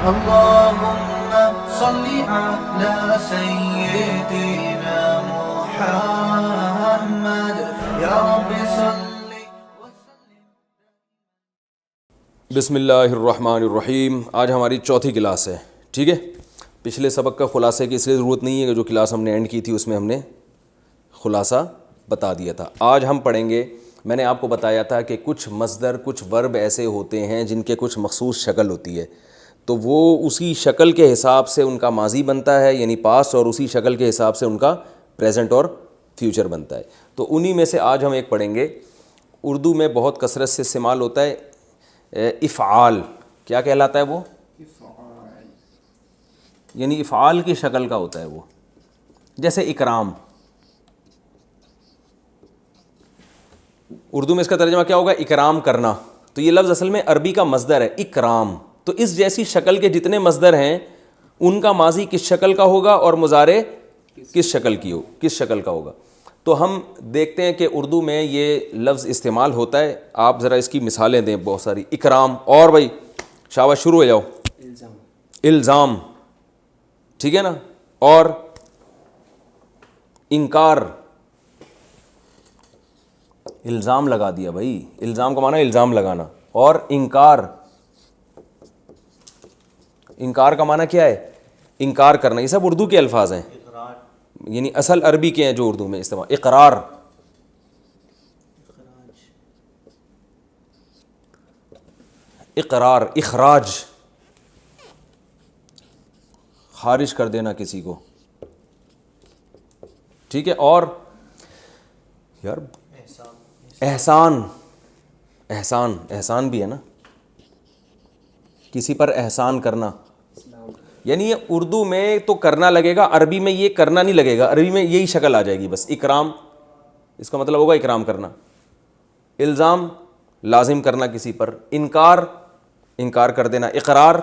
اللهم صل على سيدنا محمد یا رب صل وسلم. بسم اللہ الرحمن الرحیم. آج ہماری چوتھی کلاس ہے. ٹھیک ہے, پچھلے سبق کا خلاصے کی اس لیے ضرورت نہیں ہے کہ جو کلاس ہم نے اینڈ کی تھی اس میں ہم نے خلاصہ بتا دیا تھا. آج ہم پڑھیں گے, میں نے آپ کو بتایا تھا کہ کچھ مصدر, کچھ ورب ایسے ہوتے ہیں جن کے کچھ مخصوص شکل ہوتی ہے, تو وہ اسی شکل کے حساب سے ان کا ماضی بنتا ہے یعنی پاسٹ, اور اسی شکل کے حساب سے ان کا پریزنٹ اور فیوچر بنتا ہے. تو انہی میں سے آج ہم ایک پڑھیں گے. اردو میں بہت کثرت سے استعمال ہوتا ہے افعال. کیا کہلاتا ہے وہ؟ یعنی افعال کی شکل کا ہوتا ہے وہ. جیسے اکرام, اردو میں اس کا ترجمہ کیا ہوگا؟ اکرام کرنا. تو یہ لفظ اصل میں عربی کا مصدر ہے اکرام. تو اس جیسی شکل کے جتنے مصدر ہیں ان کا ماضی کس شکل کا ہوگا اور مضارع کس شکل کا ہوگا. تو ہم دیکھتے ہیں کہ اردو میں یہ لفظ استعمال ہوتا ہے. آپ ذرا اس کی مثالیں دیں بہت ساری. اکرام, اور بھائی شاباش شروع ہو جاؤ. الزام, ٹھیک ہے نا, اور انکار. الزام لگا دیا بھائی, الزام کا معنی الزام لگانا. اور انکار, انکار کا معنی کیا ہے؟ انکار کرنا. یہ سب اردو کے الفاظ ہیں, یعنی اصل عربی کے ہیں جو اردو میں استعمال. اقرار, اقرار. اخراج, خارج کر دینا کسی کو, ٹھیک ہے. اور یار احسان, احسان, احسان بھی ہے نا, کسی پر احسان کرنا. یعنی یہ اردو میں تو کرنا لگے گا, عربی میں یہ کرنا نہیں لگے گا. عربی میں یہی شکل آ جائے گی بس. اکرام اس کا مطلب ہوگا اکرام کرنا. الزام لازم کرنا کسی پر. انکار انکار کر دینا. اقرار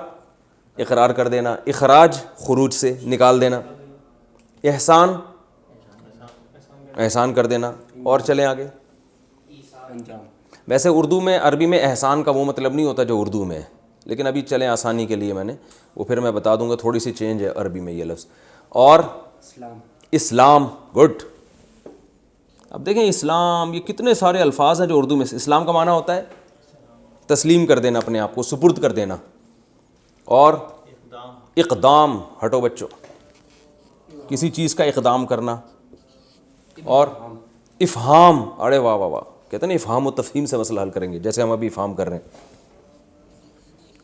اقرار کر دینا. اخراج خروج سے نکال دینا. احسان احسان کر دینا. اور چلیں آگے. ویسے اردو میں, عربی میں احسان کا وہ مطلب نہیں ہوتا جو اردو میں ہے, لیکن ابھی چلیں آسانی کے لیے میں نے وہ پھر میں بتا دوں گا. تھوڑی سی چینج ہے عربی میں یہ لفظ. اور اسلام, گڈ. اب دیکھیں اسلام, یہ کتنے سارے الفاظ ہیں جو اردو میں. اسلام کا معنی ہوتا ہے تسلیم کر دینا, اپنے آپ کو سپرد کر دینا. اور اقدام, ہٹو بچوں, کسی چیز کا اقدام کرنا. اور افہام, ارے واہ واہ واہ, کہتے ہیں نا افہام و تفہیم سے مسئلہ حل کریں گے, جیسے ہم ابھی افہام کر رہے ہیں.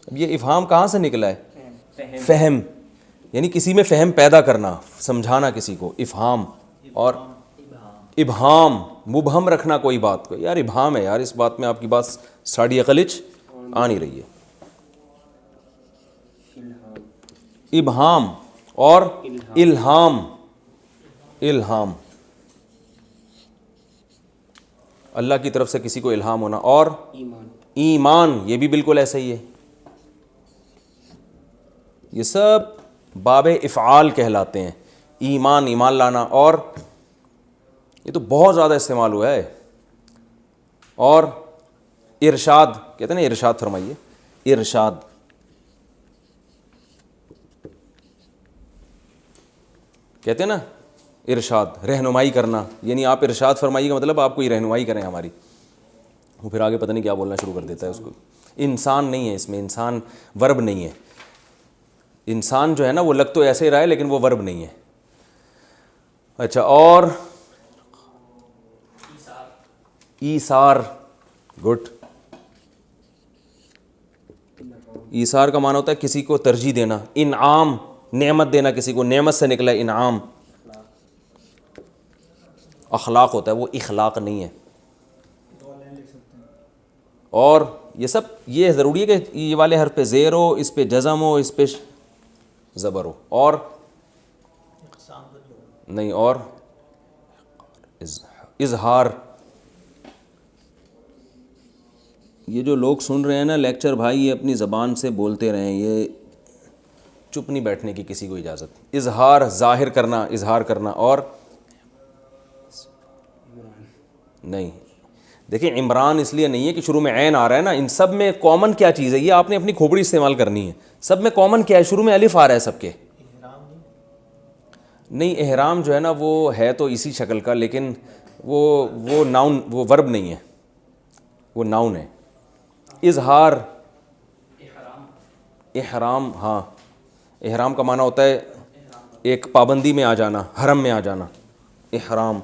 اب یہ افہام کہاں سے نکلا ہے؟ فہم, یعنی کسی میں فہم پیدا کرنا, سمجھانا کسی کو, افہام. اور ابہام, مبہم رکھنا کوئی بات کو. یار ابہام ہے یار, اس بات میں آپ کی بات ساڑھی عقلچ آ نہیں رہی ہے. ابہام. اور الہام, الہام اللہ کی طرف سے کسی کو الہام ہونا. اور ایمان, یہ بھی بالکل ایسا ہی ہے. یہ سب باب افعال کہلاتے ہیں. ایمان, ایمان لانا. اور یہ تو بہت زیادہ استعمال ہوا ہے. اور ارشاد, کہتے ہیں نا ارشاد فرمائیے. ارشاد, کہتے ہیں نا ارشاد, رہنمائی کرنا. یعنی آپ ارشاد فرمائیے کا مطلب آپ کوئی رہنمائی کریں ہماری. وہ پھر آگے پتہ نہیں کیا بولنا شروع کر دیتا ہے اس کو. انسان نہیں ہے اس میں, انسان ورب نہیں ہے. انسان جو ہے نا وہ لگ تو ایسے رہا ہے لیکن وہ ورب نہیں ہے. اچھا, اور ایثار, گڈ. ایثار کا معنی ہوتا ہے کسی کو ترجیح دینا. انعام, نعمت دینا کسی کو, نعمت سے نکلا ہے انعام. اخلاق ہوتا ہے وہ, اخلاق نہیں ہے. اور یہ سب یہ ضروری ہے کہ یہ والے حرف پہ زیر ہو, اس پہ جزم ہو, اس پہ زبر ہو. اور نہیں, اور اظہار. یہ جو لوگ سن رہے ہیں نا لیکچر بھائی, یہ اپنی زبان سے بولتے رہیں, یہ چپ نہیں بیٹھنے کی کسی کو اجازت. اظہار, ظاہر کرنا, اظہار کرنا. اور نہیں, دیکھیں عمران اس لیے نہیں ہے کہ شروع میں عین آ رہا ہے نا, ان سب میں کامن کیا چیز ہے, یہ آپ نے اپنی کھوپڑی استعمال کرنی ہے. سب میں کامن کیا ہے, شروع میں الف آ رہا ہے سب کے. نہیں احرام جو ہے نا وہ ہے تو اسی شکل کا, لیکن وہ ناؤن, وہ ورب نہیں ہے, وہ ناؤن ہے. اظہار احرام, ہاں احرام کا معنی ہوتا ہے ایک پابندی میں آ جانا, حرم میں آ جانا, احرام.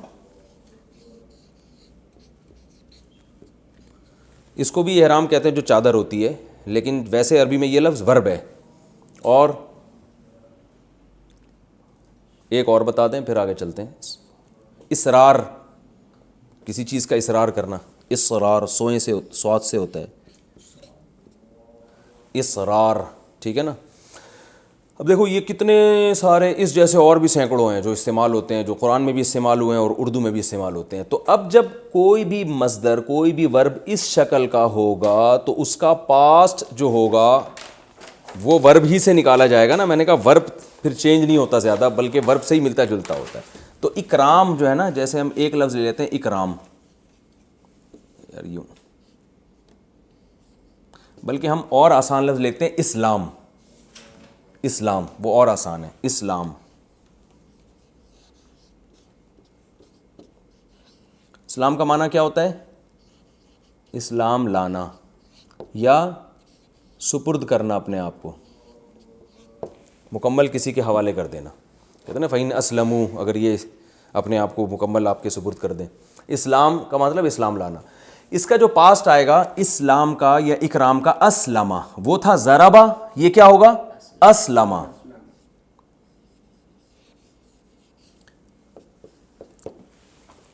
اس کو بھی احرام کہتے ہیں جو چادر ہوتی ہے, لیکن ویسے عربی میں یہ لفظ ورب ہے. اور ایک اور بتا دیں پھر آگے چلتے ہیں. اصرار, کسی چیز کا اصرار کرنا, اصرار سوئیں سے سواد سے ہوتا ہے اصرار, ٹھیک ہے نا. اب دیکھو یہ کتنے سارے اس جیسے اور بھی سینکڑوں ہیں جو استعمال ہوتے ہیں, جو قرآن میں بھی استعمال ہوئے ہیں اور اردو میں بھی استعمال ہوتے ہیں. تو اب جب کوئی بھی مصدر, کوئی بھی ورب اس شکل کا ہوگا تو اس کا پاسٹ جو ہوگا وہ ورب ہی سے نکالا جائے گا نا. میں نے کہا ورب پھر چینج نہیں ہوتا زیادہ, بلکہ ورب سے ہی ملتا جلتا ہوتا ہے. تو اکرام جو ہے نا, جیسے ہم ایک لفظ لے لیتے ہیں اکرام, یار یوں, بلکہ ہم اور آسان لفظ لیتے ہیں اسلام. اسلام وہ اور آسان ہے, اسلام. اسلام کا معنی کیا ہوتا ہے؟ اسلام لانا یا سپرد کرنا اپنے آپ کو, مکمل کسی کے حوالے کر دینا. کہتے ہیں نا فَإِنْ أَسْلَمُوا, اگر یہ اپنے آپ کو مکمل آپ کے سپرد کر دیں. اسلام کا مطلب اسلام لانا. اس کا جو پاسٹ آئے گا اسلام کا یا اکرام کا, اسلمہ, وہ تھا ضربہ, یہ کیا ہوگا؟ اسلمہ.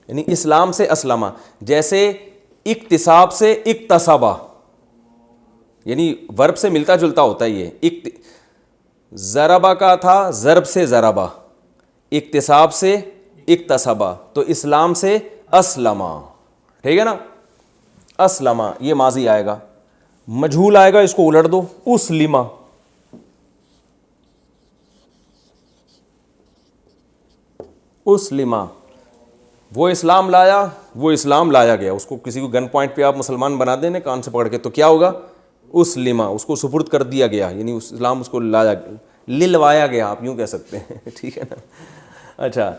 یعنی اسلام سے اسلمہ. جیسے اکتساب سے اکتسبہ, یعنی ورب سے ملتا جلتا ہوتا ہے یہ. ضربہ کا تھا ضرب سے ضربہ, اکتساب سے اکتسبہ, تو اسلام سے اسلمہ, ٹھیک ہے نا. اسلمہ یہ ماضی آئے گا. مجھول آئے گا, اس کو الٹ دو, اسلمہ. اسلمہ وہ اسلام لایا, وہ اسلام لایا گیا. اس کو کسی کو گن پوائنٹ پہ آپ مسلمان بنا دیں نا کان سے پکڑ کے, تو کیا ہوگا؟ اسلمہ, اس کو سپرد کر دیا گیا, یعنی اسلام اس کو لایا, للوایا گیا, آپ یوں کہہ سکتے ہیں, ٹھیک ہے نا. اچھا,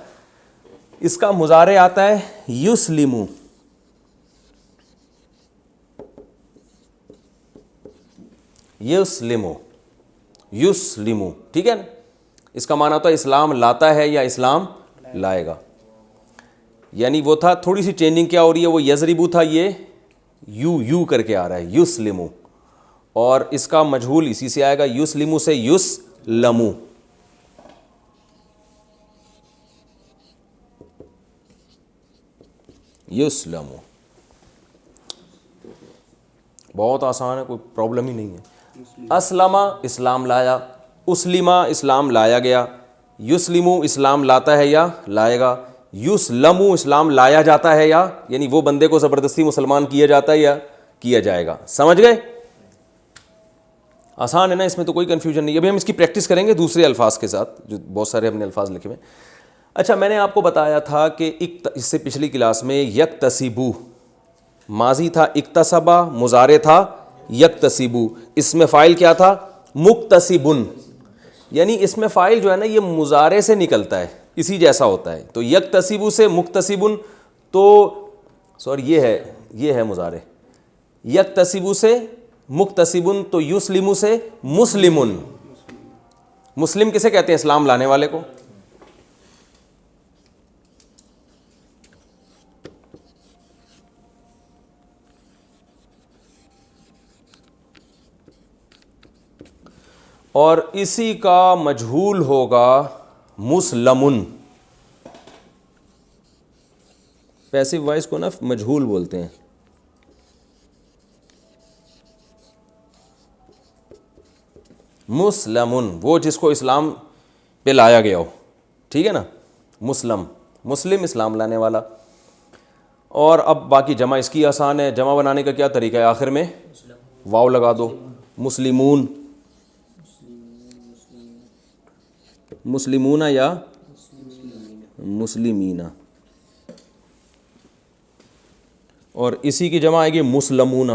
اس کا مضارع آتا ہے یسلمو. یسلمو, یسلمو, ٹھیک ہے نا. اس کا معنی ہوتا ہے اسلام لاتا ہے یا اسلام لائے گا. یعنی وہ تھا, تھوڑی سی چینجنگ کیا ہو رہی ہے, وہ یضربو تھا, یہ یو کر کے آ رہا ہے, یسلمو. اور اس کا مجہول اسی سے آئے گا, یسلمو سے یسلمو. یسلمو بہت آسان ہے, کوئی پرابلم ہی نہیں ہے. اسلمہ اسلام لایا, اسلمہ اسلام لایا گیا, یسلمو اسلام لاتا ہے یا لائے گا, یسلمو اسلام لایا جاتا ہے یا, یعنی وہ بندے کو زبردستی مسلمان کیا جاتا ہے یا کیا جائے گا. سمجھ گئے؟ آسان ہے نا, اس میں تو کوئی کنفیوژن نہیں. ابھی ہم اس کی پریکٹس کریں گے دوسرے الفاظ کے ساتھ, جو بہت سارے ہم نے الفاظ لکھے ہوئے. اچھا, میں نے آپ کو بتایا تھا کہ اس سے پچھلی کلاس میں یکتسبو ماضی تھا, اکتسبہ مضارع تھا یکتسبو. اس میں فاعل کیا تھا؟ مکتسبن. یعنی اس میں فاعل جو ہے نا یہ مضارع سے نکلتا ہے, اسی جیسا ہوتا ہے. تو یکتسبو سے مکتسبن, تو سوری یہ ہے مضارع. یکتسبو سے مکتسبن, تو یسلمو سے مسلمن. مسلم کسے کہتے ہیں؟ اسلام لانے والے کو. اور اسی کا مجہول ہوگا مسلمن. پیسو وائس کو نا مجہول بولتے ہیں. مسلمن وہ جس کو اسلام پہ لایا گیا ہو, ٹھیک ہے نا. مسلم, مسلم اسلام لانے والا. اور اب باقی جمع اس کی آسان ہے. جمع بنانے کا کیا طریقہ ہے؟ آخر میں واو لگا دو, مسلمون, مسلمون یا مسلمین. اور اسی کی جمع آئے گی مسلمون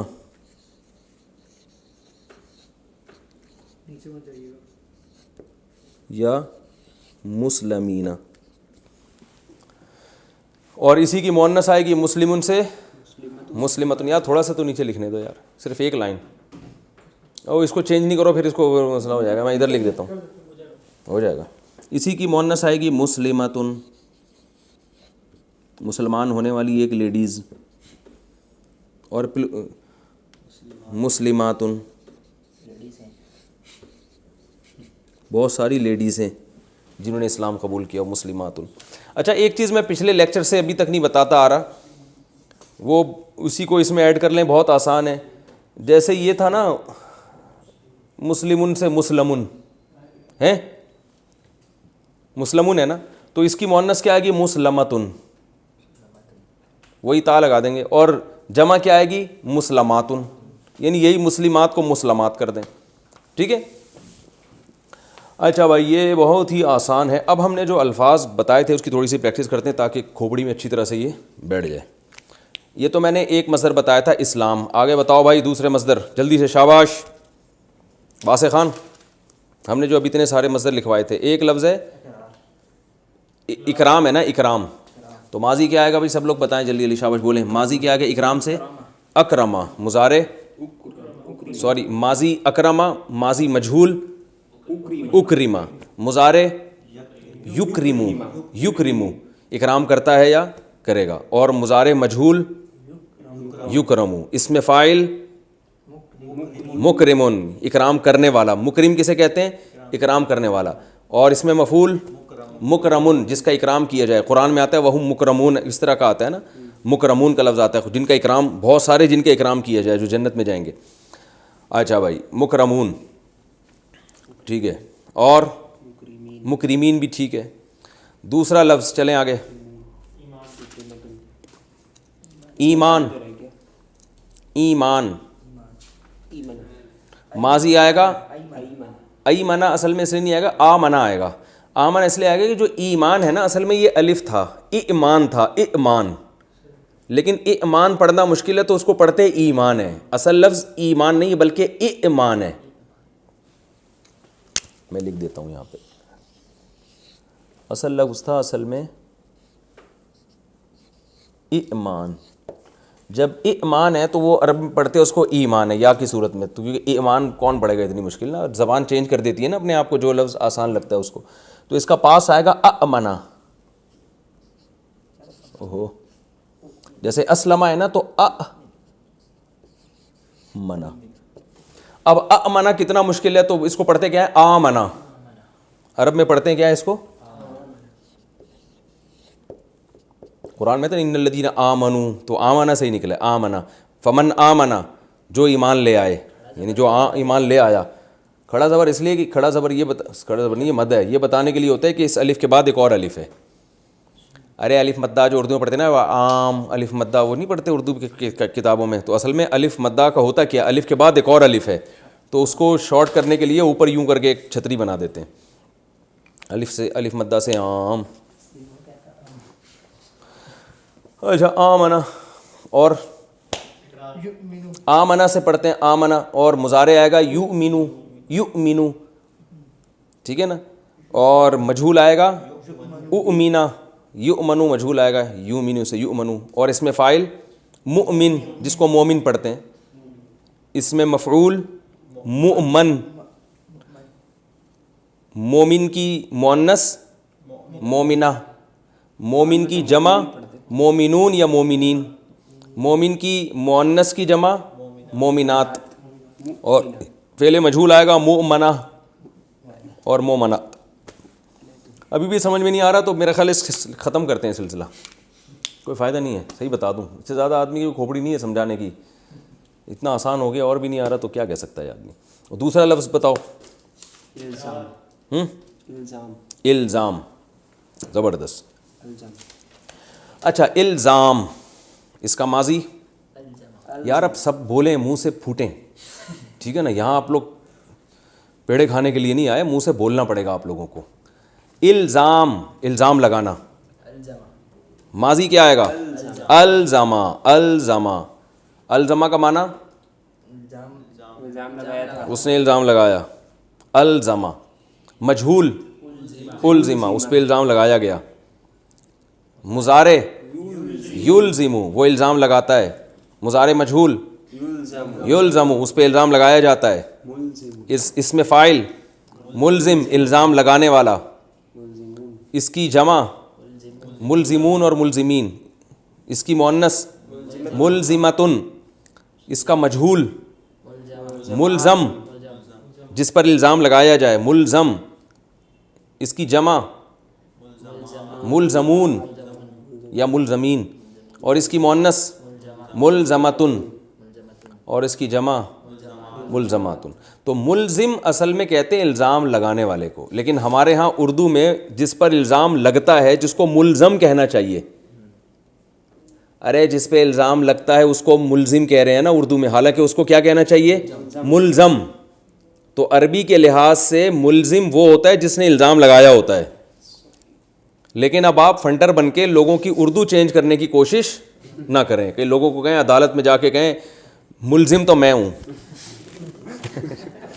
یا مسلمین. اور اسی کی مؤنث آئے گی مسلمن سے مسلمتن. یار تھوڑا سا تو نیچے لکھنے دو یار, صرف ایک لائن. اور اس کو چینج نہیں کرو پھر اس کو مسئلہ ہو جائے گا. میں ادھر لکھ دیتا ہوں, ہو جائے گا. اسی کی مؤنث آئے گی مسلمتن, مسلمان ہونے والی ایک لیڈیز. اور مسلماتن, بہت ساری لیڈیز ہیں جنہوں نے اسلام قبول کیا. مسلماتن. اچھا ایک چیز میں پچھلے لیکچر سے ابھی تک نہیں بتاتا آ رہا, وہ اسی کو اس میں ایڈ کر لیں, بہت آسان ہے. جیسے یہ تھا نا مسلمن سے مسلمن ہے, مسلمن ہے نا, تو اس کی مؤنث کیا آئے گی مسلمتن, وہی تا لگا دیں گے. اور جمع کیا آئے گی مسلماتن, یعنی یہی مسلمات کو مسلمات کر دیں. ٹھیک ہے. اچھا بھائی یہ بہت ہی آسان ہے. اب ہم نے جو الفاظ بتائے تھے اس کی تھوڑی سی پریکٹس کرتے ہیں تاکہ کھوپڑی میں اچھی طرح سے یہ بیٹھ جائے. یہ تو میں نے ایک مصدر بتایا تھا اسلام. آگے بتاؤ بھائی دوسرے مصدر جلدی سے, شاباش واسع خان. ہم نے جو ابھی اتنے سارے مصدر لکھوائے تھے, ایک لفظ ہے اکرام, ہے نا اکرام. تو ماضی کیا آئے گا بھائی سب لوگ بتائیں جلدی جلدی, شاباش بولیں. ماضی کیا آئے گا اکرام سے اکرما, مضارع سوری ماضی اکرما, ماضی مجہول اکرما, مضارع یکرمو, یکرمو اکرام کرتا ہے یا کرے گا. اور مضارع مجہول یکرمو, اس میں فاعل مکرمون اکرام کرنے والا. مکرم کسے کہتے ہیں؟ اکرام کرنے والا. اور اس میں مفعول مکرمون جس کا اکرام کیا جائے. قرآن میں آتا ہے وہم مکرمون, اس طرح کا آتا ہے نا, مکرمون کا لفظ آتا ہے جن کا اکرام, بہت سارے جن کا اکرام کیا جائے جو جنت میں جائیں گے. اچھا بھائی مکرمون ٹھیک ہے, اور مکرمین بھی ٹھیک ہے. دوسرا لفظ چلیں آگے, ایمان. ایمان ماضی آئے گا ایمنا, اصل میں اس لیے نہیں آئے گا, آمنا آئے گا. آمن اس لیے آئے گا کہ جو ایمان ہے نا اصل میں یہ الف تھا, ایمان تھا, ایمان. لیکن ایمان پڑھنا مشکل ہے تو اس کو پڑھتے ایمان ہے. اصل لفظ ایمان نہیں بلکہ ایمان ہے. میں لکھ دیتا ہوں یہاں پہ, اصل لفظ تھا اصل میں ایمان. جب ایمان ہے تو وہ عرب میں پڑھتے اس کو ایمان ہے یا کی صورت میں, تو کیونکہ ایمان کون پڑھے گا اتنی مشکل نا, زبان چینج کر دیتی ہے نا اپنے آپ کو, جو لفظ آسان لگتا ہے اس کو. تو اس کا پاس آئے گا امنا. اوہو جیسے اسلمہ ہے نا تو امنا. اب امنا کتنا مشکل ہے, تو اس کو پڑھتے کیا ہے آمنا. عرب میں پڑھتے ہیں کیا ہے اس کو, قرآن میں تو ان الذین آمنوا, تو آمنا سے ہی نکلا آمنا. فمن آمنا جو ایمان لے آئے, یعنی جو ایمان لے آیا. کھڑا زبر اس لیے کہ کھڑا زبر یہ کھڑا زبر نہیں, یہ مد ہے, یہ بتانے کے لیے ہوتا ہے کہ اس الف کے بعد ایک اور الف ہے. ارے الف مدہ جو اردو میں پڑھتے ہیں نا, عام الف مدہ وہ نہیں پڑھتے اردو کی کتابوں میں, تو اصل میں الف مدہ کا ہوتا کیا, الف کے بعد ایک اور الف ہے, تو اس کو شارٹ کرنے کے لیے اوپر یوں کر کے ایک چھتری بنا دیتے ہیں. الف سے الف مدہ سے عام. اچھا آمنا, اور آمنا سے پڑھتے ہیں آمنا, اور مضارع آئے گا یؤمنو, یؤمنو ٹھیک ہے نا. اور مجہول آئے گا اؤمنا, یؤمنو مجہول آئے گا یؤمنو سے یؤمنو. اور اس میں فاعل مؤمن جس کو مومن پڑھتے ہیں, اس میں مفعول مؤمن, مومن کی مؤنث مومنہ, مومن کی جمع مومنون یا مومنین, مومن کی مؤنث کی جمع مومنات. اور فعل مجہول آئے گا مؤمنہ اور مومنات. ابھی بھی سمجھ میں نہیں آ رہا تو میرا خیال اس ختم کرتے ہیں سلسلہ, کوئی فائدہ نہیں ہے. صحیح بتا دوں, اس سے زیادہ آدمی کی کھوپڑی نہیں ہے سمجھانے کی, اتنا آسان ہو گیا اور بھی نہیں آ رہا تو کیا کہہ سکتا ہے آدمی. اور دوسرا لفظ بتاؤ, الزام. زبردست. اچھا الزام, اس کا ماضی, یار اب سب بولیں منہ سے پھوٹیں, ٹھیک ہے نا. یہاں آپ لوگ پیڑے کھانے کے لیے نہیں آئے, منہ سے بولنا پڑے گا آپ لوگوں کو. الزام, الزام لگانا, ماضی کیا آئے گا؟ الزما. الزما, الزما کا معنی اس نے الزام لگایا. الزما. مجہول الزما, اس پہ الزام لگایا گیا. مضارع یلزم, وہ الزام لگاتا ہے. مضارع مجہول یلزم, اس پہ الزام لگایا جاتا ہے. اس میں فاعل ملزم, الزام لگانے والا. اس کی جمع ملزمون اور ملزمین. اس کی مؤنث ملزمتن. اس کا مجہول ملزم, جس پر الزام لگایا جائے, ملزم. اس کی جمع ملزمون یا ملزمین, اور اس کی مؤنث ملزمتن, اور اس کی جمع ملزماتن. تو ملزم اصل میں کہتے ہیں الزام لگانے والے کو, لیکن ہمارے ہاں اردو میں جس پر الزام لگتا ہے جس کو ملزم کہنا چاہیے. ارے جس پہ الزام لگتا ہے اس کو ملزم کہہ رہے ہیں نا اردو میں, حالانکہ اس کو کیا کہنا چاہیے؟ ملزم. تو عربی کے لحاظ سے ملزم وہ ہوتا ہے جس نے الزام لگایا ہوتا ہے. لیکن اب آپ فنٹر بن کے لوگوں کی اردو چینج کرنے کی کوشش نہ کریں کہ لوگوں کو کہیں عدالت میں جا کے کہیں ملزم تو میں ہوں.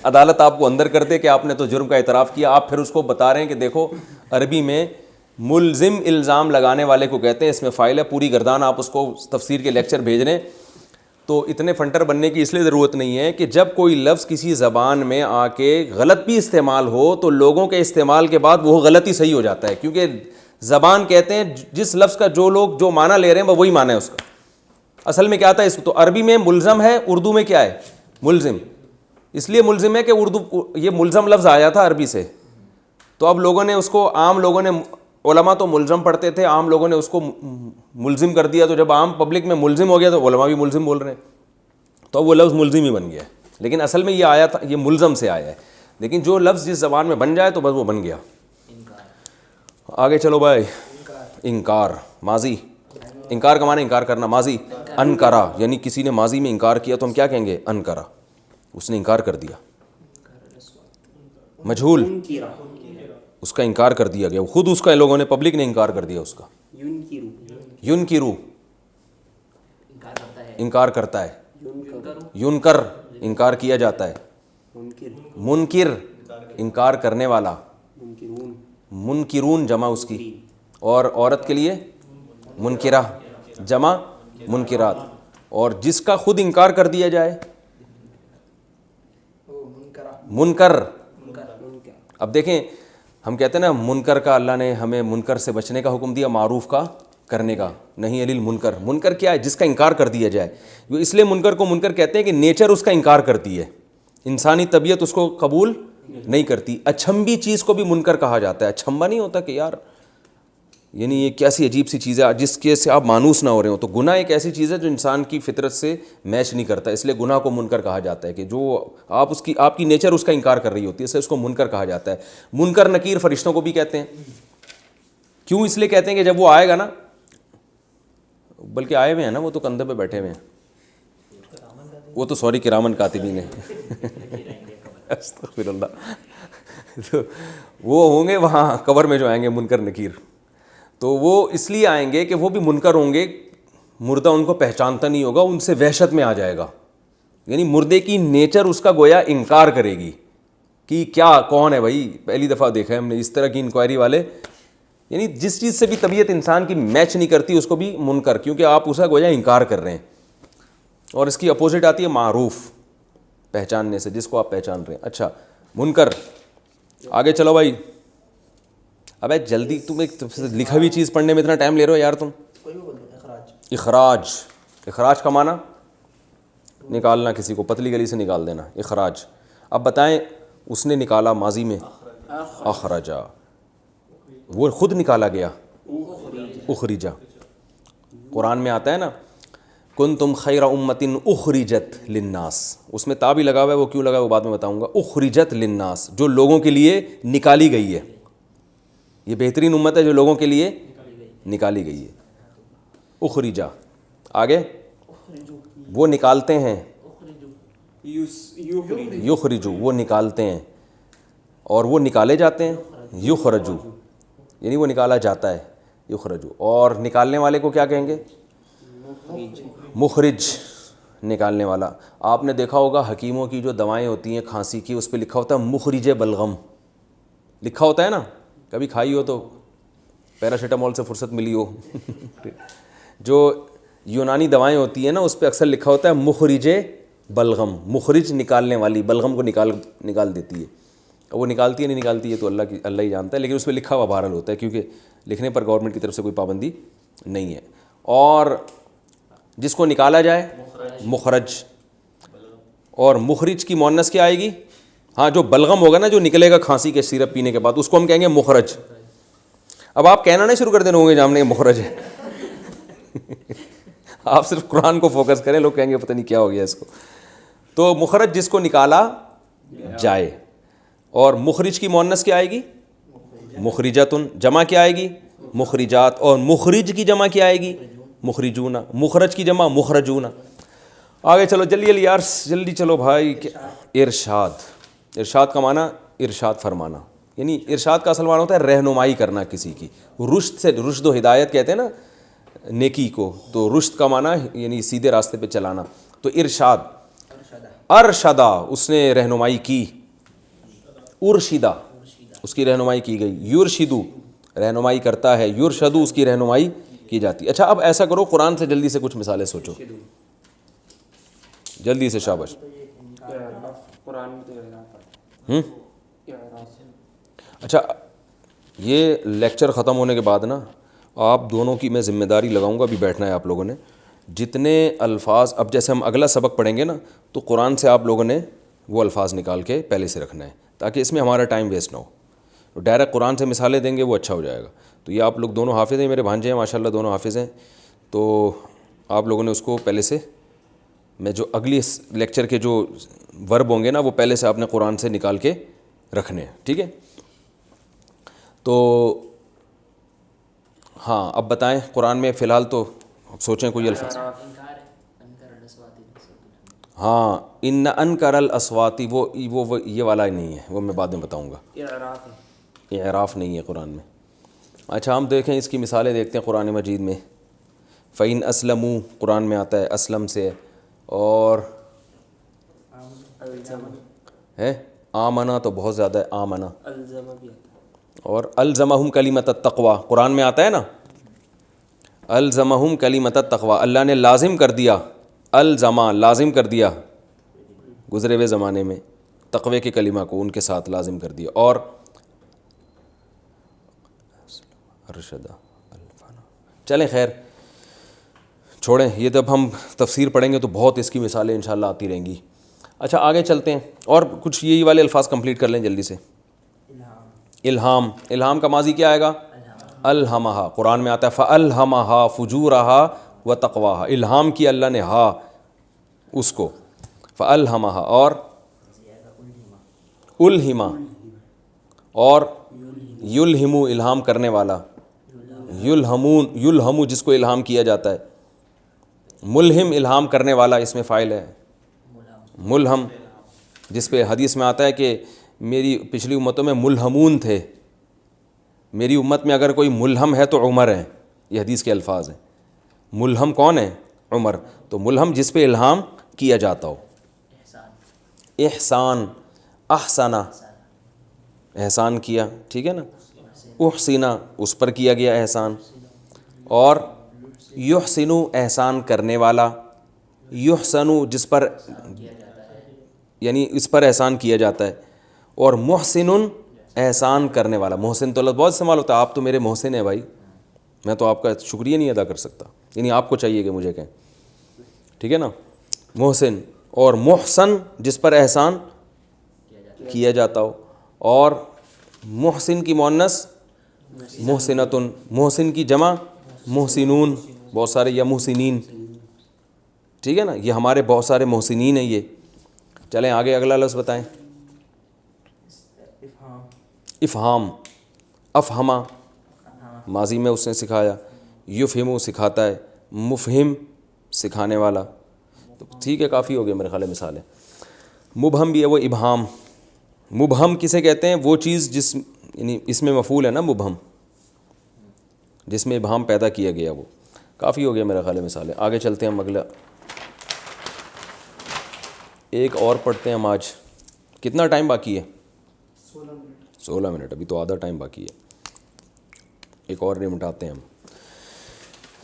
عدالت آپ کو اندر کر دے کہ آپ نے تو جرم کا اعتراف کیا. آپ پھر اس کو بتا رہے ہیں کہ دیکھو عربی میں ملزم الزام لگانے والے کو کہتے ہیں, اس میں فائل ہے پوری گردان. آپ اس کو تفسیر کے لیکچر بھیج رہے ہیں. تو اتنے فنٹر بننے کی اس لیے ضرورت نہیں ہے کہ جب کوئی لفظ کسی زبان میں آ کے غلط بھی استعمال ہو تو لوگوں کے استعمال کے بعد وہ غلطی صحیح ہو جاتا ہے, کیونکہ زبان کہتے ہیں جس لفظ کا جو لوگ جو معنی لے رہے ہیں وہی معنی ہے اس کا. اصل میں کیا آتا ہے اس کو, تو عربی میں ملزم ہے, اردو میں کیا ہے؟ ملزم. اس لیے ملزم ہے کہ اردو یہ ملزم لفظ آیا تھا عربی سے, تو اب لوگوں نے اس کو, عام لوگوں نے, علماء تو ملزم پڑھتے تھے, عام لوگوں نے اس کو ملزم کر دیا. تو جب عام پبلک میں ملزم ہو گیا تو علماء بھی ملزم بول رہے ہیں, تو وہ لفظ ملزم ہی بن گیا. لیکن اصل میں یہ آیا تھا, یہ ملزم سے آیا ہے. لیکن جو لفظ جس زبان میں بن جائے تو بس وہ بن گیا. آگے چلو بھائی. انکار ماضی, انکار کا معنی انکار کرنا. ماضی انکرا, یعنی کسی نے ماضی میں انکار کیا تو ہم کیا کہیں گے؟ انکرا, اس نے انکار کر دیا. مجہول اس کا انکار کر دیا گیا, خود اس کا لوگوں نے, پبلک نے انکار کر دیا اس کا. ینکرو انکار کرتا ہے. ینکر انکار کیا جاتا ہے. منکر انکار کرنے والا. منکرون جمع اس کی, اور عورت کے لیے منکرہ جمع منکرات. اور جس کا خود انکار کر دیا جائے منکر. اب دیکھیں ہم کہتے ہیں نا منکر کا, اللہ نے ہمیں منکر سے بچنے کا حکم دیا, معروف کا کرنے کا نہیں. علیل منکر, منکر کیا ہے؟ جس کا انکار کر دیا جائے. وہ اس لیے منکر کو منکر کہتے ہیں کہ نیچر اس کا انکار کرتی ہے, انسانی طبیعت اس کو قبول نہیں کرتی. اچھمبی چیز کو بھی منکر کہا جاتا ہے. اچھمبا نہیں ہوتا کہ یار یعنی یہ کیسی عجیب سی چیز ہے جس کے سے آپ مانوس نہ ہو رہے ہو. تو گناہ ایک ایسی چیز ہے جو انسان کی فطرت سے میچ نہیں کرتا, اس لیے گناہ کو منکر کہا جاتا ہے کہ جو آپ کی نیچر اس کا انکار کر رہی ہوتی ہے, اس سے اس کو منکر کہا جاتا ہے. منکر نکیر فرشتوں کو بھی کہتے ہیں. کیوں؟ اس لیے کہتے ہیں کہ جب وہ آئے گا نا, بلکہ آئے ہوئے ہیں نا, وہ تو کندھے پہ بیٹھے ہوئے ہیں, وہ تو سوری کرامن کاتبین ہیں. استغفر اللہ. تو وہ ہوں گے وہاں قبر میں جو آئیں گے منکر نکیر, تو وہ اس لیے آئیں گے کہ وہ بھی منکر ہوں گے. مردہ ان کو پہچانتا نہیں ہوگا, ان سے وحشت میں آ جائے گا. یعنی مردے کی نیچر اس کا گویا انکار کرے گی کہ کیا کون ہے بھائی, پہلی دفعہ دیکھا ہے ہم نے اس طرح کی انکوائری والے. یعنی جس چیز سے بھی طبیعت انسان کی میچ نہیں کرتی اس کو بھی منکر, کیونکہ آپ اس کا گویا انکار کر رہے ہیں. اور اس کی اپوزٹ آتی ہے معروف, پہچاننے سے, جس کو آپ پہچان رہے ہیں. اچھا منکر. آگے چلو بھائی. ابے جلدی, تم ایک لکھا ہوئی چیز پڑھنے میں اتنا ٹائم لے رہے ہو یار تم. اخراج. اخراج کا معنی نکالنا, کسی کو پتلی گلی سے نکال دینا, اخراج. اب بتائیں اس نے نکالا ماضی میں اخرجا, وہ خود نکالا گیا اخرجا. قرآن میں آتا ہے نا کنتم خیر امۃ اخرجت للناس, اس میں تا بھی لگا ہوا ہے, وہ کیوں لگا ہے وہ بعد میں بتاؤں گا. اخرجت للناس, جو لوگوں کے لیے نکالی گئی ہے. یہ بہترین امت ہے جو لوگوں کے لیے نکالی گئی ہے. اخرجا. آگے وہ نکالتے ہیں, یخرجو وہ نکالتے ہیں, اور وہ نکالے جاتے ہیں, یخرجو یعنی وہ نکالا جاتا ہے. یخرجو. اور نکالنے والے کو کیا کہیں گے؟ مخرج، نکالنے والا. آپ نے دیکھا ہوگا حکیموں کی جو دوائیں ہوتی ہیں کھانسی کی، اس پہ لکھا ہوتا ہے مخرج بلغم، لکھا ہوتا ہے نا. کبھی کھائی ہو تو پیراسیٹامول سے فرصت ملی ہو جو یونانی دوائیں ہوتی ہیں نا اس پہ اکثر لکھا ہوتا ہے مخرج بلغم. مخرج نکالنے والی، بلغم کو نکال دیتی ہے. وہ نکالتی ہے نہیں نکالتی ہے تو اللہ ہی جانتا ہے، لیکن اس پہ لکھا ہوا بہرحال ہوتا ہے کیونکہ لکھنے پر گورنمنٹ کی طرف سے کوئی پابندی نہیں ہے. اور جس کو نکالا جائے مخرج. اور مخرج کی مؤنث کیا آئے گی؟ ہاں جو بلغم ہوگا نا، جو نکلے گا کھانسی کے سیرپ پینے کے بعد، اس کو ہم کہیں گے مخرج. اب آپ کہنا نہیں شروع کر دینا ہوں گے جامنے مخرج ہے آپ صرف قرآن کو فوکس کریں، لوگ کہیں گے پتہ نہیں کیا ہو گیا اس کو. تو مخرج جس کو نکالا جائے. اور مخرج کی مؤنث کیا آئے گی؟ مخرجاتن. جمع کیا آئے گی؟ مخرجات. اور مخرج کی جمع کیا آئے گی؟ مخرجون. مخرج کی جمع مخرجون. آگے چلو جلدی یار جلدی چلو بھائی. ارشاد. ارشاد کا معنی ارشاد فرمانا، یعنی ارشاد کا اصل معنی ہوتا ہے رہنمائی کرنا کسی کی. رشد سے، رشد و ہدایت کہتے ہیں نا نیکی کو، تو رشد کا معنی یعنی سیدھے راستے پہ چلانا. تو ارشاد، ارشدہ اس نے رہنمائی کی، ارشدہ اس کی رہنمائی کی گئی. یرشدو رہنمائی کرتا ہے، یرشدو اس کی رہنمائی کی جاتی ہے. اچھا اب ایسا کرو قرآن سے جلدی سے کچھ مثالیں سوچو جلدی سے، شاباش. اچھا یہ لیکچر ختم ہونے کے بعد نا آپ دونوں کی میں ذمہ داری لگاؤں گا، ابھی بیٹھنا ہے آپ لوگوں نے. جتنے الفاظ اب جیسے ہم اگلا سبق پڑھیں گے نا تو قرآن سے آپ لوگوں نے وہ الفاظ نکال کے پہلے سے رکھنا ہے تاکہ اس میں ہمارا ٹائم ویسٹ نہ ہو. ڈائریکٹ قرآن سے مثالیں دیں گے وہ اچھا ہو جائے گا. تو یہ آپ لوگ دونوں حافظ ہیں، میرے بھانجے ہیں ماشاءاللہ دونوں حافظ ہیں. تو آپ لوگوں نے اس کو پہلے سے، میں جو اگلی لیکچر کے جو ورب ہوں گے نا وہ پہلے سے آپ نے قرآن سے نکال کے رکھنے ہیں، ٹھیک ہے. تو ہاں اب بتائیں قرآن میں فی الحال تو اب سوچیں کوئی الفاظ. ہاں ان انکر الاصواتی وہ یہ والا نہیں ہے، وہ میں بعد میں بتاؤں گا. اعراف نہیں ہے قرآن میں. اچھا ہم دیکھیں اس کی مثالیں دیکھتے ہیں قرآن مجید میں. فَإِنْ أَسْلَمُوا قرآن میں آتا ہے اسلم سے، اور ہے آمنا تو بہت زیادہ ہے آمنا. اور الزمہم کلمۃ التقوی قرآن میں آتا ہے نا، الزمہم کلمۃ التقوی اللہ نے لازم کر دیا، الزما لازم کر دیا گزرے ہوئے زمانے میں تقوی کے کلمہ کو ان کے ساتھ لازم کر دیا. اور ارشدہ الفنا. چلیں خیر چھوڑیں یہ، جب ہم تفسیر پڑھیں گے تو بہت اس کی مثالیں انشاءاللہ آتی رہیں گی. اچھا آگے چلتے ہیں اور کچھ یہی والے الفاظ کمپلیٹ کر لیں جلدی سے. الہام. الہام کا ماضی کیا آئے گا؟ الہمہا. قرآن میں آتا ہے فَأَلْهَمَهَا فُجُورَهَا وَتَقْوَاهَا. الہام کی اللہ نے ہا اس کو، فَأَلْهَمَهَا. اور الہما، اور یلہمو الہام کرنے والا، یلہمون یلہمو جس کو الہام کیا جاتا ہے. ملہم الہام کرنے والا اس میں فاعل ہے. ملہم جس پہ حدیث میں آتا ہے کہ میری پچھلی امتوں میں ملہمون تھے، میری امت میں اگر کوئی ملہم ہے تو عمر ہے. یہ حدیث کے الفاظ ہیں. ملہم کون ہے؟ عمر. تو ملہم جس پہ الہام کیا جاتا ہو. احسان، احسنہ احسان کیا، ٹھیک ہے نا. احسنہ اس پر کیا گیا احسان. اور یحسنو احسان کرنے والا، یحسنو جس پر یعنی اس پر احسان کیا جاتا ہے. اور محسن احسان کرنے والا. محسن تو لفظ بہت استعمال ہوتا ہے، آپ تو میرے محسن ہیں بھائی، میں تو آپ کا شکریہ نہیں ادا کر سکتا، یعنی آپ کو چاہیے کہ مجھے کہیں، ٹھیک ہے نا. محسن. اور محسن جس پر احسان کیا جاتا ہو. اور محسن کی مؤنث محسنتن، محسن کی جمع محسنون بہت سارے، یا محسنین، ٹھیک ہے نا. یہ ہمارے بہت سارے محسنین ہیں یہ. چلیں آگے اگلا لفظ بتائیں. افہام. افہما ماضی میں اس نے سکھایا. یفہمو سکھاتا ہے. مفہم سکھانے والا. تو ٹھیک ہے کافی ہو گیا میرے خیال ہے مثالیں. مبہم بھی ہے وہ ابہام. مبہم کسے کہتے ہیں؟ وہ چیز جس یعنی اس میں مفعول ہے نا مبہم. جس میں ابہام پیدا کیا گیا. وہ کافی ہو گیا میرا خیال ہے مثالیں. آگے چلتے ہیں ہم اگلا ایک اور پڑھتے ہیں ہم. آج کتنا ٹائم باقی ہے؟ 16 منٹ. ابھی تو آدھا ٹائم باقی ہے. ایک اور نمٹاتے ہیں ہم.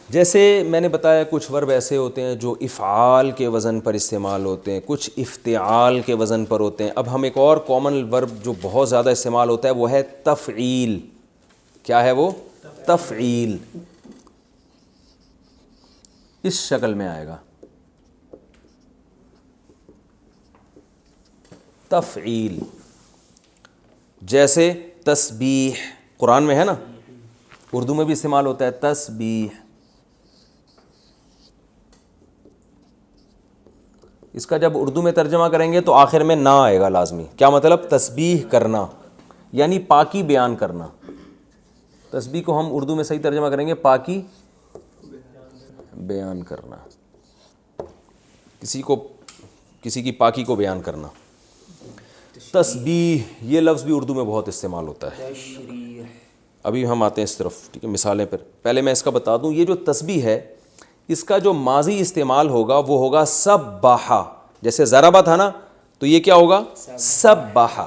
جیسے میں نے بتایا کچھ ورب ایسے ہوتے ہیں جو افعال کے وزن پر استعمال ہوتے ہیں, کچھ افتعال کے وزن پر ہوتے ہیں. اب ہم ایک اور کامن ورب جو بہت زیادہ استعمال ہوتا ہے وہ ہے تفعیل. کیا ہے وہ؟ تفعیل. اس شکل میں آئے گا تفعیل. جیسے تسبیح قرآن میں ہے نا, اردو میں بھی استعمال ہوتا ہے تسبیح. اس کا جب اردو میں ترجمہ کریں گے تو آخر میں نہ آئے گا لازمی. کیا مطلب؟ تسبیح کرنا یعنی پاکی بیان کرنا. تسبیح کو ہم اردو میں صحیح ترجمہ کریں گے پاکی بیان کرنا, کسی کی پاکی کو بیان کرنا. تسبیح یہ لفظ بھی اردو میں بہت استعمال ہوتا ہے. ابھی ہم آتے ہیں اس طرف, ٹھیک ہے, مثالیں پر. پہلے میں اس کا بتا دوں, یہ جو تسبیح ہے اس کا جو ماضی استعمال ہوگا وہ ہوگا سبحا. جیسے ضربہ تھا نا, تو یہ کیا ہوگا؟ سبحا.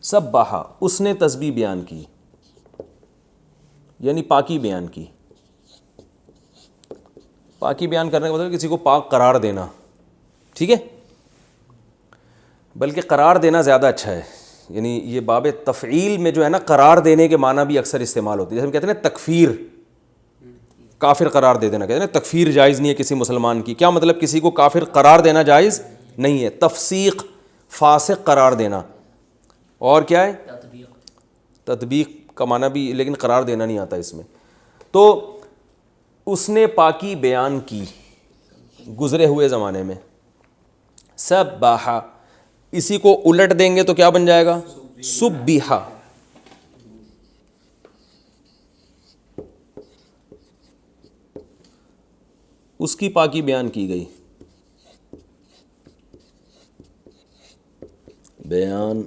سبحا اس نے تسبیح بیان کی یعنی پاکی بیان کی. پاکی بیان کرنے کا مطلب کسی کو پاک قرار دینا. ٹھیک ہے, بلکہ قرار دینا زیادہ اچھا ہے. یعنی یہ باب تفعیل میں جو ہے نا قرار دینے کے معنی بھی اکثر استعمال ہوتی ہے. جیسے ہم کہتے ہیں نا تکفیر, کافر قرار دے دینا. کہتے ہیں نا تکفیر جائز نہیں ہے کسی مسلمان کی. کیا مطلب؟ کسی کو کافر قرار دینا جائز نہیں ہے. تفسیق فاسق قرار دینا. اور کیا ہے؟ تطبیق کا معنی بھی, لیکن قرار دینا نہیں آتا اس میں. تو اس نے پاکی بیان کی گزرے ہوئے زمانے میں. سبحا, اسی کو الٹ دیں گے تو کیا بن جائے گا؟ سبحا. اس کی پاکی بیان کی گئی, بیان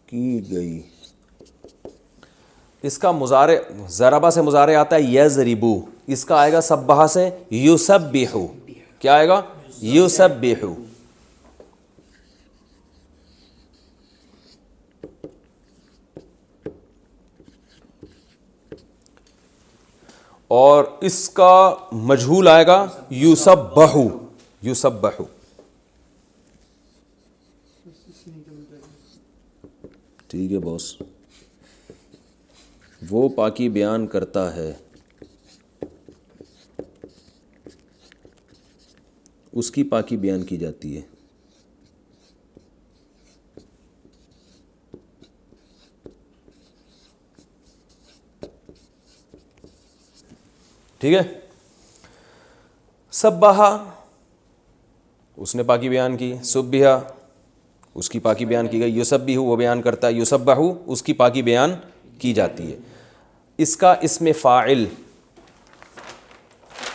کی گئی. اس کا مضارع ضربہ سے مضارع آتا ہے یضربو. اس کا آئے گا سبحا سے یسبحو. کیا آئے گا؟ یسبحو. اور اس کا مجہول آئے گا یسبحو. یسبحو. ٹھیک ہے باس, وہ پاکی بیان کرتا ہے, اس کی پاکی بیان کی جاتی ہے. ٹھیک ہے. سبحا اس نے پاکی بیان کی, سبحا اس کی پاکی بیان کی گئی, یسبحو وہ بیان کرتا ہے, یسبحو اس کی پاکی بیان کی جاتی ہے. اس کا اسم فاعل,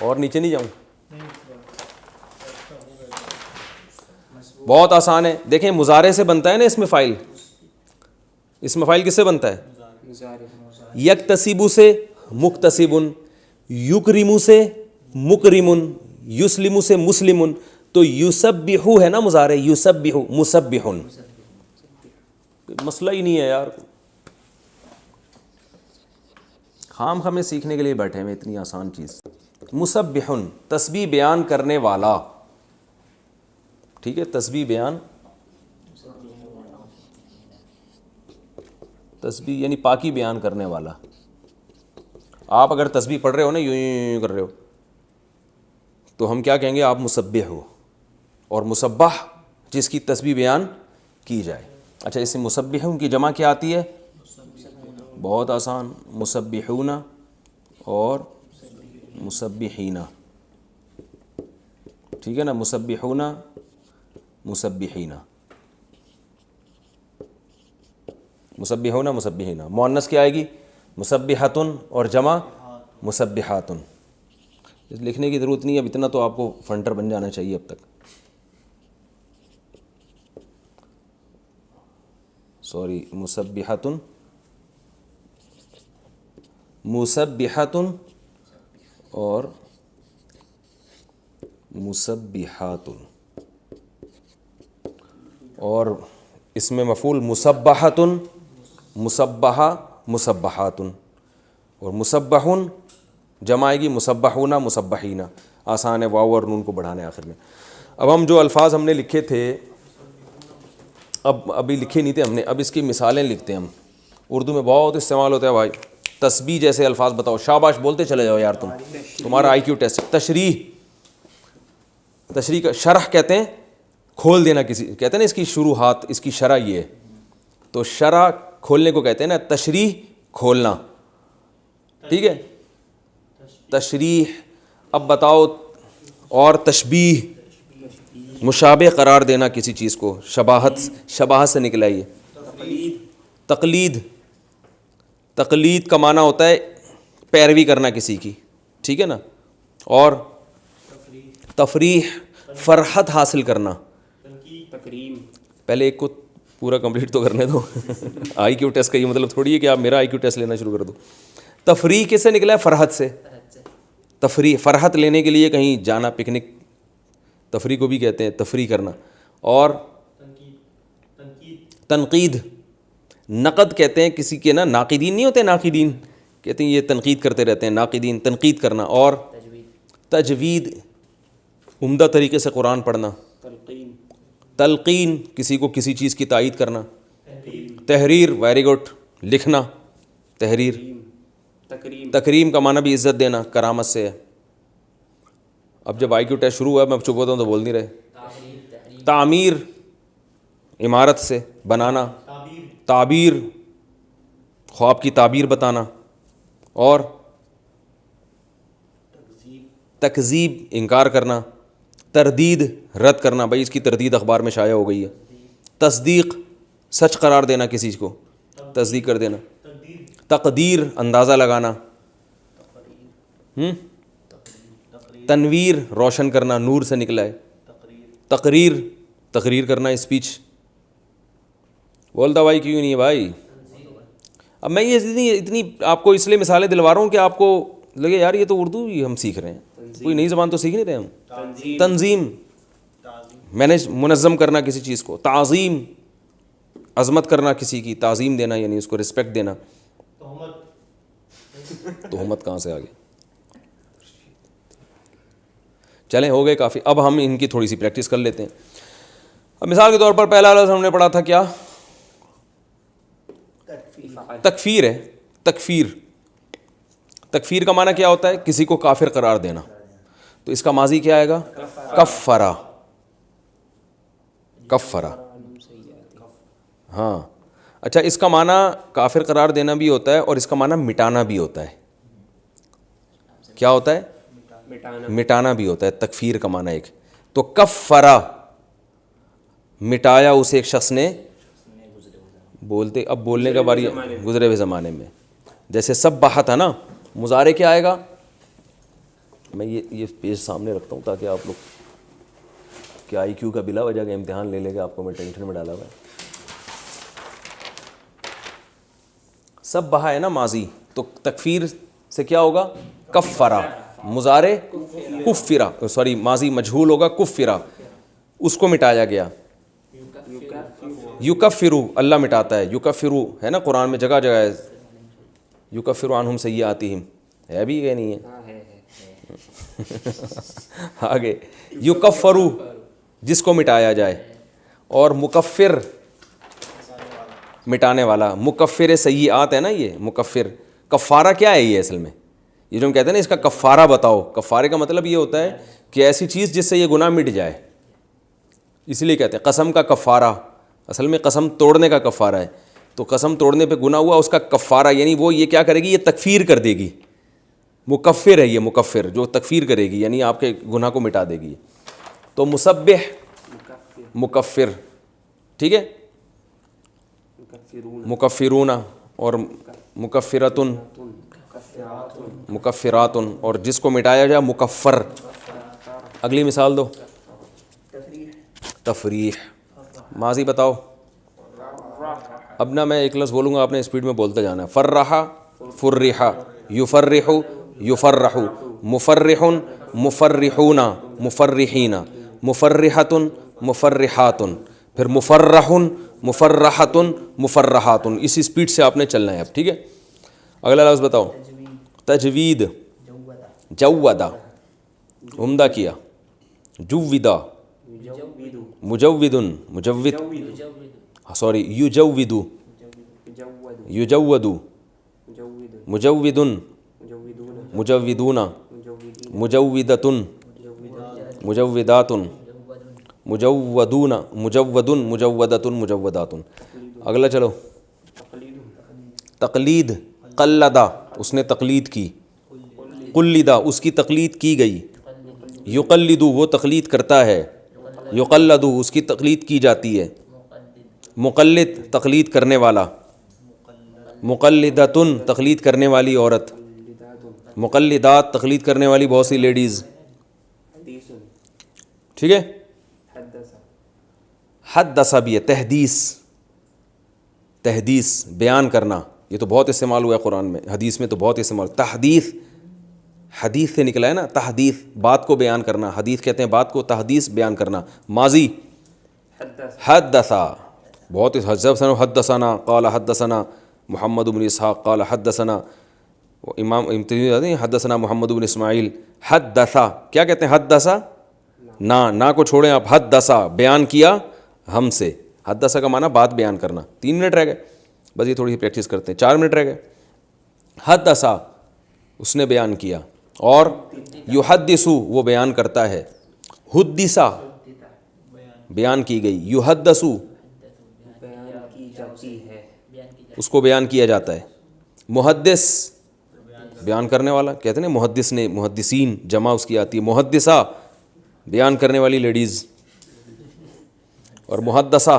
اور نیچے نہیں جاؤں, بہت آسان ہے. دیکھیں مضارع سے بنتا ہے نا اسم فاعل. اسم فاعل کس سے بنتا ہے؟ یکتسبو سے مکتسبن, یکرمو سے مکرمن, یسلمو سے مسلمن. تو یسبحو ہے نا مضارع, یسبحو مسبحن. مسئلہ ہی نہیں ہے یار, خام خامے سیکھنے کے لیے بیٹھے ہیں اتنی آسان چیز. مسبحن تسبیح بیان کرنے والا. ٹھیک ہے, تسبیح بیان, تسبیح یعنی پاکی بیان کرنے والا. آپ اگر تسبیح پڑھ رہے ہو نا, یوں کر رہے ہو, تو ہم کیا کہیں گے؟ آپ مسبح ہو. اور مسبح جس کی تسبیح بیان کی جائے. اچھا, اس سے مسبحون کی جمع کیا آتی ہے؟ بہت آسان, مسبحون اور مسبحین. ٹھیک ہے نا, مسبحون مسبحین, مسبحون مسبحین. مؤنث کیا آئے گی؟ مسبحۃن, اور جمع مسبحاتن. لکھنے کی ضرورت نہیں ہے, اب اتنا تو آپ کو فنٹر بن جانا چاہیے اب تک. سوری مسبحتن، مسبحتن اور مسبحاتن، اور اس میں مفعول مسبحتن، مسبحہ، مسبحاتن، اور مسبحن جمع آئے گی مسبحون، مسبحین، آسان ہے، واو اور نون کو بڑھانے آخر میں۔ اب ہم جو الفاظ ہم نے لکھے تھے، ابھی لکھے نہیں تھے ہم نے، اب اس کی مثالیں لکھتے ہیں ہم۔ اردو میں بہت استعمال ہوتا ہے بھائی، تسبیح جیسے الفاظ بتاؤ، شاباش بولتے چلے جاؤ یار، تمہارا آئی کیو ٹیسٹ۔ تشریح، تشریح کا شرح کہتے ہیں کھول دینا کسی، کہتے ہیں نا اس کی شروحات، اس کی شرح یہ ہے، تو شرح کھولنے کو کہتے ہیں نا، تشریح کھولنا، ٹھیک ہے۔ تشریح، اب بتاؤ، اور تشبیہ مشابہ قرار دینا کسی چیز کو، شباہت، شباہت سے نکلا یہ۔ تقلید، تقلید کا معنی ہوتا ہے پیروی کرنا کسی کی، ٹھیک ہے نا۔ اور تفریح، فرحت حاصل کرنا۔ پہلے ایک کو پورا کمپلیٹ تو کرنے دو۔ آئی کیو ٹیسٹ کا یہ مطلب تھوڑی ہے کہ آپ میرا آئی کیو ٹیسٹ لینا شروع کر دو۔ تفریح کس سے نکلا ہے؟ فرحت سے۔ تفریح، فرحت لینے کے لیے کہیں جانا، پکنک، تفریح کو بھی کہتے ہیں تفریح کرنا۔ اور تنقید، نقد کہتے ہیں کسی کے نا، ناقدین نہیں ہوتے، ناقدین کہتے ہیں یہ تنقید کرتے رہتے ہیں، ناقدین، تنقید کرنا۔ اور تجوید، عمدہ طریقے سے قرآن پڑھنا۔ تلقین، کسی کو کسی چیز کی تائید کرنا۔ تحریر، ویری گڈ، لکھنا، تحریر۔ تکریم کا معنی بھی عزت دینا، کرامت سے ہے۔ اب جب آئی کیو ٹیسٹ شروع ہوا میں اب چپ ہوتا ہوں تو بول نہیں رہے۔ تعمیر، عمارت سے بنانا۔ تعبیر، خواب کی تعبیر بتانا۔ اور تکذیب، انکار کرنا۔ تردید، رد کرنا، بھائی اس کی تردید اخبار میں شائع ہو گئی ہے۔ تصدیق، سچ قرار دینا کسی کو، تصدیق کر دینا۔ تقدیر، اندازہ لگانا۔ تنویر، روشن کرنا، نور سے نکلا ہے۔ تقریر، تقریر کرنا، اسپیچ۔ بولتا بھائی کیوں نہیں ہے بھائی؟ اب میں یہ اتنی آپ کو اس لیے مثالیں دلوا رہا ہوں کہ آپ کو لگے یار یہ تو اردو ہی ہم سیکھ رہے ہیں، کوئی نئی زبان تو سیکھ نہیں رہے ہم۔ تنظیم، منظم کرنا کسی چیز کو۔ تعظیم، عظمت کرنا کسی کی، تعظیم دینا یعنی اس کو رسپیکٹ دینا۔ تہمت کہاں سے آ گئی؟ چلیں ہو گئے کافی، اب ہم ان کی تھوڑی سی پریکٹس کر لیتے ہیں۔ اب مثال کے طور پر پہلا لفظ ہم نے پڑھا تھا کیا؟ تکفیر ہے۔ تکفیر، تکفیر کا معنی کیا ہوتا ہے؟ کسی کو کافر قرار دینا۔ تو اس کا ماضی کیا آئے گا؟ کفرا، کفرا، ہاں۔ اچھا، اس کا معنی کافر قرار دینا بھی ہوتا ہے اور اس کا معنی مٹانا بھی ہوتا ہے۔ کیا ہوتا ہے؟ مٹانا بھی ہوتا ہے، تکفیر کا معنی ایک تو کفرا، مٹایا اسے ایک شخص نے، بولتے اب بولنے کا باری گزرے ہوئے زمانے میں، جیسے سبحہ تھا نا، مضارع کیا آئے گا؟ میں یہ پیج سامنے رکھتا ہوں تاکہ آپ لوگ کہ آئی کیو کا بلا وجہ کا امتحان لے لے گا، آپ کو میں ٹینشن میں ڈالا ہوا ہے۔ سبحہ ہے نا ماضی، تو تکفیر سے کیا ہوگا؟ کفرا، مضارع کفرا، سوری ماضی مجہول ہوگا کفرا، اس کو مٹایا گیا۔ یکفرو، اللہ مٹاتا ہے، یکفرو ہے نا قرآن میں جگہ جگہ ہے، یکفر عنہم سیئاتہم، ہے بھی کہ نہیں ہے؟ آگے یکفرو، جس کو مٹایا جائے، اور مکفر، مٹانے والا، مکفر سیئات ہے نا، یہ مکفر۔ کفارہ کیا ہے یہ اصل میں؟ یہ جو ہم کہتے ہیں نا اس کا کفارہ بتاؤ، کفارے کا مطلب یہ ہوتا ہے کہ ایسی چیز جس سے یہ گناہ مٹ جائے، اس لیے کہتے ہیں قسم کا کفارہ، اصل میں قسم توڑنے کا کفارہ ہے، تو قسم توڑنے پہ گناہ ہوا، اس کا کفارہ یعنی وہ یہ کیا کرے گی؟ یہ تکفیر کر دے گی، مکفر ہے یہ، مکفر جو تکفیر کرے گی یعنی آپ کے گناہ کو مٹا دے گی۔ تو مسبح، مکفر، ٹھیک ہے، مکفرون اور مکفراتن، مکفراتن، اور جس کو مٹایا جائے مکفر۔ اگلی مثال دو۔ تفریح، ماضی بتاؤ۔ اب نا میں ایک لفظ بولوں گا، آپ نے اسپیڈ میں بولتے جانا ہے. فرحا فرحا، یفرح یفرح، مفرح مفرحون مفرحین، مفرحۃ مفرحات، پھر مفرح مفرحۃ مفرحات. اسی اسپیڈ سے آپ نے چلنا ہے اب. ٹھیک ہے، اگلا لفظ بتاؤ. تجوید، جودا عمدہ کیا، جودا مجود مجود، سوری یجود یجود، مجود مجودون، مجودۃ مجودات، مجودون مجود مجودۃ مجودات. اگلا چلو. تقلید، قلدا اس نے تقلید کی، قلدا اس کی تقلید کی گئی، یقلد وہ تقلید کرتا ہے، یقلد اس کی تقلید کی جاتی ہے، مقلد تقلید کرنے والا، مقلدۃ تقلید کرنے والی عورت، مقلدات تقلید کرنے والی بہت سی لیڈیز. ٹھیک ہے. حدث بھی ہے، تحدیث، تحدیث بیان کرنا، یہ تو بہت استعمال ہوا ہے قرآن میں، حدیث میں تو بہت استعمال. تحدیث حدیث سے نکلا ہے نا، تحدیث بات کو بیان کرنا، حدیث کہتے ہیں بات کو، تحدیث بیان کرنا. ماضی حدثا، بہت حدثنا قال حدثنا محمد بن اسحاق قال حدثنا امام حدثنا محمد بن اسماعیل. حدثا کیا کہتے ہیں؟ حدثا نا کو چھوڑیں آپ، حدثا بیان کیا ہم سے. حدثا کا معنی بات بیان کرنا. 3 منٹ رہ گئے بس، یہ تھوڑی سی پریکٹس کرتے ہیں. 4 منٹ رہ گئے. حدثا اس نے بیان کیا، اور یحدثو وہ بیان کرتا ہے، حدثا بیان کی گئی، یحدثو اس کو بیان کیا جاتا ہے. محدث بیان کرنے والا، کہتے ہیں نا محدث نے، محدثین جمع اس کی آتی ہے. محدثہ بیان کرنے والی لیڈیز، اور محدثہ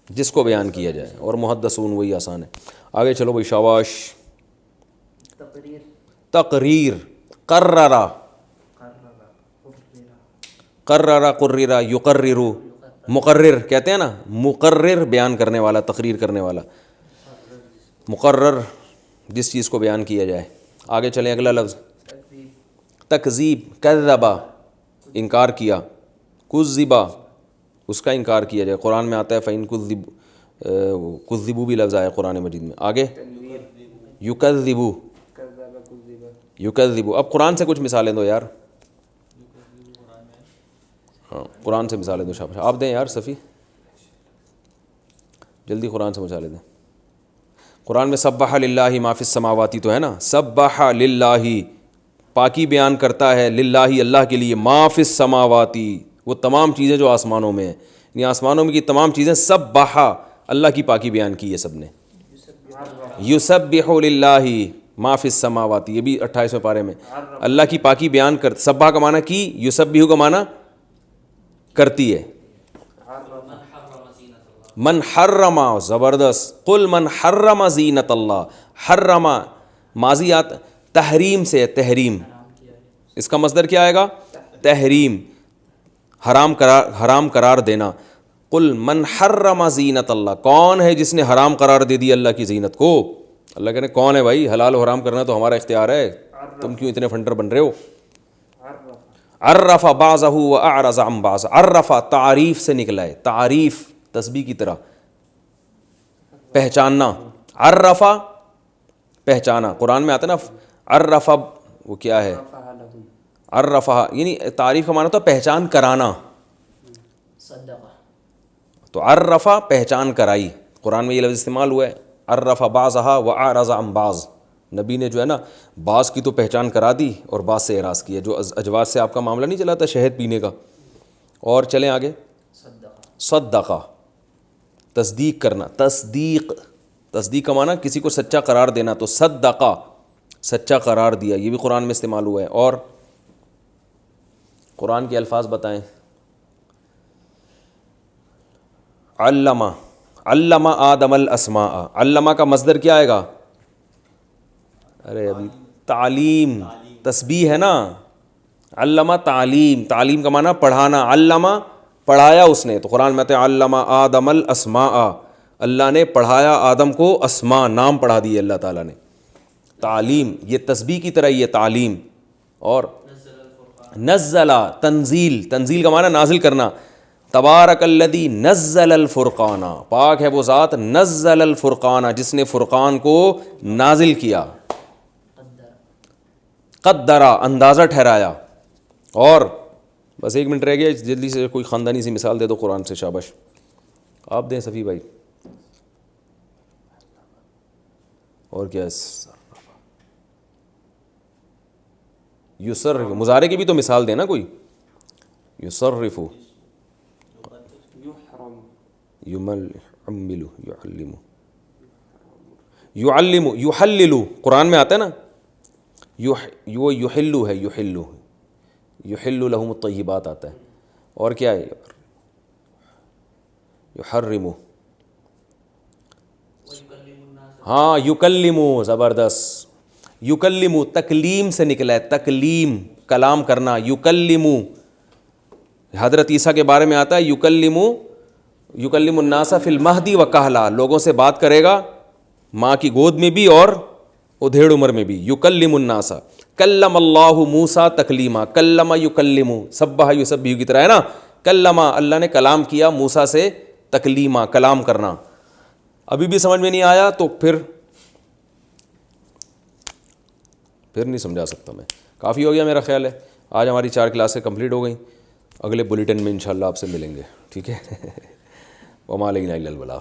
جس کو بیان کیا جائے، اور محدثون وہی آسان ہے. آگے چلو بھائی، شاباش. تقریر، قررا قررا قررا یقرر، مقرر کہتے ہیں نا، مقرر بیان کرنے والا، تقریر کرنے والا. مقرر جس چیز کو بیان کیا جائے. آگے چلیں، اگلا لفظ. تکذیب، کذبا انکار کیا، کذبا اس کا انکار کیا جائے. قرآن میں آتا ہے فَإِن کذبوا بھی لفظ آیا قرآن مجید میں. آگے یکذبو، یکذبو. اب قرآن سے کچھ مثالیں دو یار. ہاں قرآن سے مثالیں دو. شاباش، آپ دیں یار صفی، جلدی قرآن سے مثالیں دیں. قرآن میں سبح للہ ما فی السماواتی تو ہے نا، سبح للہ پاکی بیان کرتا ہے، للہ اللہ کے لیے، ما فی السماواتی وہ تمام چیزیں جو آسمانوں میں ہیں، یعنی آسمانوں میں کی تمام چیزیں، سبح اللہ کی پاکی بیان کی ہے سب نے. یسبح للہ ما فی السماواتی، یہ بھی 28ویں پارے میں اللہ کی پاکی بیان کر. سبح کا معنی کی، یسبح کا معنی کرتی ہے. من حرم، زبردست. قل من حرم زینت اللہ، حرم ماضیات تحریم سے، تحریم اس کا مصدر کیا آئے گا؟ تحریم، حرام قرار دینا. قل من حرم زینت اللہ، کون ہے جس نے حرام قرار دے دی اللہ کی زینت کو؟ اللہ کہنے کون ہے بھائی؟ حلال و حرام کرنا تو ہمارا اختیار ہے، تم کیوں اتنے فنڈر بن رہے ہو؟ عرف بعضہ واعرض عن بعض، عرف تعریف سے نکلا ہے، تعریف تسبیح کی طرح، پہچاننا. عرف پہچانا، قرآن میں آتا ہے نا عرف، وہ کیا ہے؟ عرفہ یعنی تعریف کا معنی ہوتا ہے پہچان کرانا. تو عرفہ پہچان کرائی، قرآن میں یہ لفظ استعمال ہوا ہے. عرف بعضها واعرض عن بعض، نبی نے جو ہے نا بعض کی تو پہچان کرا دی اور بعض سے اعراض کیا. جو اجواز سے آپ کا معاملہ نہیں چلا تھا شہد پینے کا. اور چلیں آگے. صدقہ تصدیق کرنا، تصدیق، تصدیق کا معنی کسی کو سچا قرار دینا. تو صدقہ سچا قرار دیا، یہ بھی قرآن میں استعمال ہوا ہے. اور قرآن کے الفاظ بتائیں. علمہ، علمہ آدم الاسماء، علمہ کا مصدر کیا آئے گا؟ ارے ابھی تعلیم، تسبیح ہے نا. علمہ تعلیم، تعلیم کا معنی پڑھانا. علمہ پڑھایا اس نے. تو قرآن میں آتا ہے علمہ آدم الاسماء، اللہ نے پڑھایا آدم کو اسماء، نام پڑھا دیے اللہ تعالیٰ نے. تعلیم یہ تسبیح کی طرح یہ تعلیم. اور نزلہ تنزیل، تنزیل کا معنی نازل کرنا. تبارک الذی نزل الفرقان، پاک ہے وہ ذات نزل الفرقان جس نے فرقان کو نازل کیا. قدرا اندازہ ٹھہرایا. اور بس 1 منٹ رہ گیا، جلدی سے کوئی خاندانی سی مثال دے دو قرآن سے. شاباش آپ دیں صفی بھائی. اور کیا یصرف، مضارع کی بھی تو مثال دینا کوئی. یصرف، یعمل، یعلم، یحلل، قرآن میں آتا ہے نا. یحلو ہے، یحلو، یحل لہم الطیبات آتا ہے. اور کیا ہے؟ یحرم، ہاں یکلمو، زبردست. یکلمو تکلیم سے نکلا ہے، تکلیم کلام کرنا. یکلمو حضرت عیسیٰ کے بارے میں آتا ہے یکلمو، یکلم الناس فی المہدی و کہلا، لوگوں سے بات کرے گا ماں کی گود میں بھی اور ادھیڑ عمر میں بھی. یکلم الناس. کلم اللہ موسیٰ تکلیما، کلم یکلم، سبح یسبح کی طرح ہے نا. کلم، اللہ نے کلام کیا موسیٰ سے تکلیما، کلام کرنا. ابھی بھی سمجھ میں نہیں آیا تو پھر نہیں سمجھا سکتا میں. کافی ہو گیا میرا خیال ہے. آج ہماری 4 کلاسیں کمپلیٹ ہو گئیں. اگلے بلیٹن میں انشاءاللہ آپ سے ملیں گے. ٹھیک ہے. وما علینا الا البلاغ.